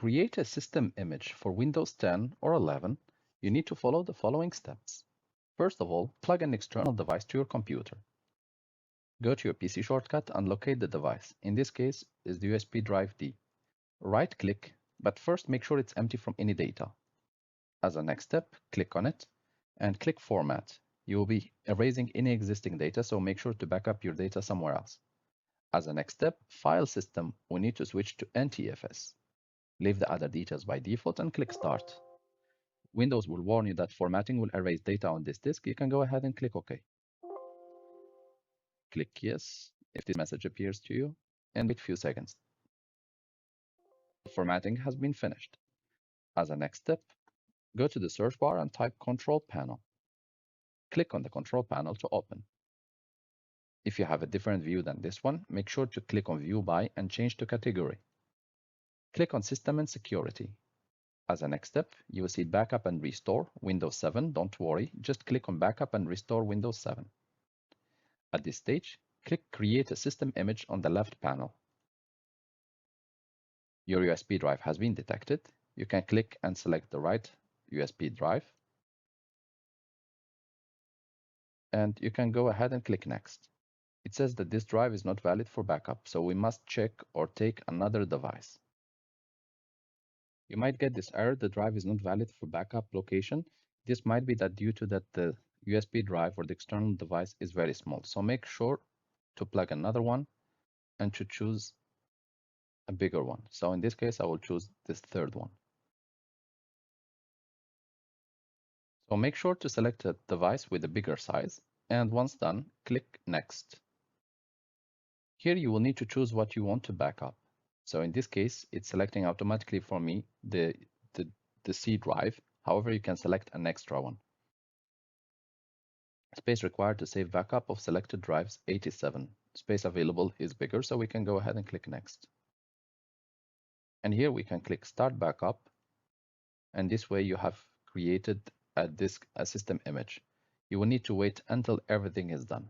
create a system image for Windows 10 or 11, you need to follow the following steps. First of all, plug an external device to your computer. Go to your PC shortcut and locate the device. In this case, is the USB drive D. Right-click, but first make sure it's empty from any data. As a next step, click on it and click Format. You will be erasing any existing data, so make sure to back up your data somewhere else. As a next step, File System, we need to switch to NTFS. Leave the other details by default and click Start. Windows will warn you that formatting will erase data on this disk. You can go ahead and click OK. Click Yes if this message appears to you, and wait a few seconds. Formatting has been finished. As a next step, go to the search bar and type Control Panel. Click on the Control Panel to open. If you have a different view than this one, make sure to click on View By and change to Category. Click on System and Security. As a next step, you will see Backup and Restore Windows 7. Don't worry, just click on Backup and Restore Windows 7. At this stage, click Create a System Image on the left panel. Your USB drive has been detected. You can click and select the right USB drive. And you can go ahead and click Next. It says that this drive is not valid for backup, so we must check or take another device. You might get this error, the drive is not valid for backup location. This might be that due to that the USB drive or the external device is very small. So make sure to plug another one and to choose a bigger one. So in this case, I will choose this third one. So make sure to select a device with a bigger size, and once done, click Next. Here you will need to choose what you want to back up. So in this case, it's selecting automatically for me the C drive. However, you can select an extra one. Space required to save backup of selected drives 87. Space available is bigger, so we can go ahead and click Next. And here we can click Start Backup, and this way you have created a system image. You will need to wait until everything is done.